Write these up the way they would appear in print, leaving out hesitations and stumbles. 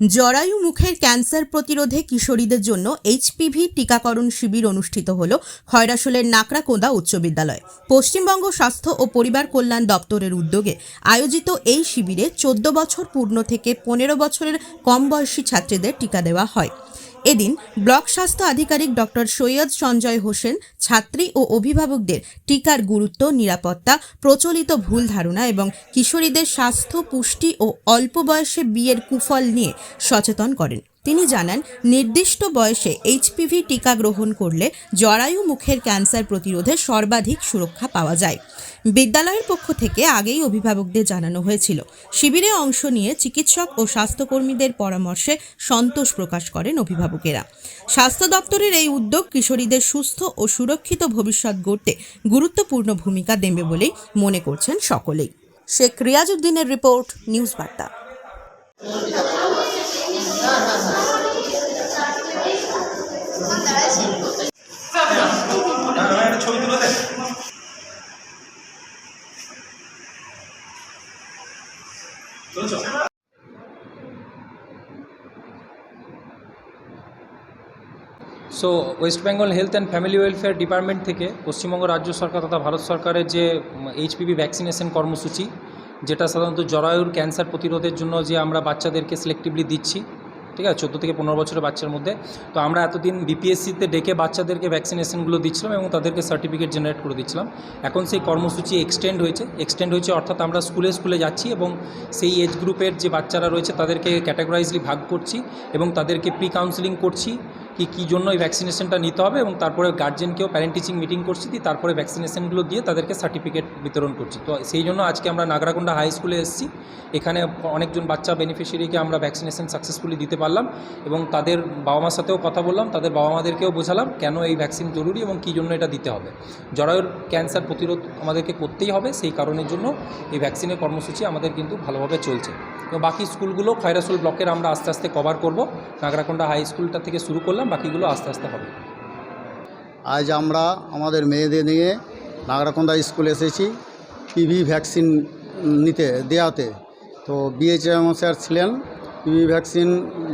জরায়ু মুখের ক্যান্সার প্রতিরোধে কিশোরীদের জন্য এইচপিভি টিকাকরণ শিবির অনুষ্ঠিত হল খয়রাশোলের নাকড়াকোঁদা উচ্চ বিদ্যালয়। পশ্চিমবঙ্গ স্বাস্থ্য ও পরিবার কল্যাণ দপ্তরের উদ্যোগে আয়োজিত এই শিবিরে 14 বছর পূর্ণ থেকে 15 বছরের কম বয়সী ছাত্রীদের টিকা দেওয়া হয়। এদিন ব্লক স্বাস্থ্য আধিকারিক ডক্টর সৈয়দ সঞ্জয় হোসেন ছাত্রী ও অভিভাবকদের টিকার গুরুত্ব, নিরাপত্তা, প্রচলিত ভুল ধারণা এবং কিশোরীদের স্বাস্থ্য, পুষ্টি ও অল্প বয়সে বিয়ের কুফল নিয়ে সচেতন করেন। তিনি জানান, নির্দিষ্ট বয়সে এইচপিভি টিকা গ্রহণ করলে জরায়ু মুখের ক্যান্সার প্রতিরোধে সর্বাধিক সুরক্ষা পাওয়া যায়। বিদ্যালয়ের পক্ষ থেকে আগেই অভিভাবকদের জানানো হয়েছিল। শিবিরে অংশ নিয়ে চিকিৎসক ও স্বাস্থ্যকর্মীদের পরামর্শে সন্তোষ প্রকাশ করেন অভিভাবকেরা। স্বাস্থ্য দপ্তরের এই উদ্যোগ কিশোরীদের সুস্থ ও সুরক্ষিত ভবিষ্যৎ গড়তে গুরুত্বপূর্ণ ভূমিকা দেবে বলেই মনে করছেন সকলেই। শেখ রিয়াজউদ্দিনের রিপোর্ট, নিউজ বার্তা। So West Bengal health and family welfare department থেকে পশ্চিমবঙ্গ রাজ্য সরকার তথা ভারত সরকারের যে এইচপিভি ভ্যাকসিনেশন কর্মসূচি, যেটা সাধারণত জরায়ুর ক্যান্সার প্রতিরোধের জন্য যে আমরা বাচ্চাদেরকে সিলেক্টিভলি দিচ্ছি, ঠিক আছে, 14 থেকে 15 বছরের বাচ্চার মধ্যে। তো আমরা এতদিন বিপিএসসিতে ডেকে বাচ্চাদেরকে ভ্যাকসিনেশনগুলো দিচ্ছিলাম এবং তাদেরকে সার্টিফিকেট জেনারেট করে দিচ্ছিলাম। এখন সেই কর্মসূচি এক্সটেন্ড হয়েছে, অর্থাৎ আমরা স্কুলে যাচ্ছি এবং সেই এজ গ্রুপের যে বাচ্চারা রয়েছে তাদেরকে ক্যাটাগরাইজলি ভাগ করছি এবং তাদেরকে প্রি কাউন্সেলিং করছি কী জন্য এই ভ্যাকসিনেশনটা নিতে হবে, এবং তারপরে গার্জেনকেও প্যারেন্ট টিচিং মিটিং করছি, তারপরে ভ্যাকসিনেশনগুলো দিয়ে তাদেরকে সার্টিফিকেট বিতরণ করছি। তো সেই জন্য আজকে আমরা নাগরাকোন্ডা হাই স্কুলে এসেছি। এখানে অনেকজন বাচ্চা বেনিফিশিয়ারিকে আমরা ভ্যাকসিনেশন সাকসেসফুলি দিতে পারলাম এবং তাদের বাবা মার সাথেও কথা বললাম, তাদের বাবা মাদেরকেও বোঝালাম কেন এই ভ্যাকসিন জরুরি এবং কী জন্য এটা দিতে হবে। জরায়ুর ক্যান্সার প্রতিরোধ আমাদেরকে করতেই হবে, সেই কারণের জন্য এই ভ্যাকসিনের কর্মসূচি আমাদের কিন্তু ভালোভাবে চলছে। এবং বাকি স্কুলগুলো খয়রাশোল ব্লকের আমরা আস্তে আস্তে কভার করব। নাগরাকোন্ডা হাই স্কুলটা থেকে শুরু করলাম, বাকিগুলো আস্তে আস্তে হবে। আজ আমরা আমাদের মেয়েদের নিয়ে নাগরাকোন্ডা স্কুলে এসেছি পিভি ভ্যাকসিন দেওয়াতে। তো বিএইচএম স্যার ছিলেন, পিভি ভ্যাকসিন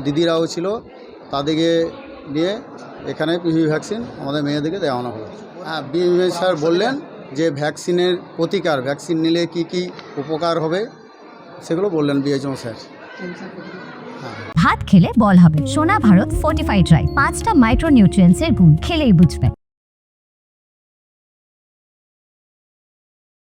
দিদিরাও ছিল, তাদেরকে নিয়ে এখানে পিভি ভ্যাকসিন আমাদের মেয়েদেরকে দেওয়ানো হলো। হ্যাঁ, বিএইচএম স্যার বললেন যে ভ্যাকসিনের প্রতিকার, ভ্যাকসিন নিলে কি কি উপকার হবে সেগুলো বললেন বিএইচএম স্যার। ভাত খেলে বল হবে। সোনা ভারত ফোর্টিফাইড রাইস, 5টা মাইক্রো নিউট্রিয়েন্টসের গুণ, খেলেই বুঝবে।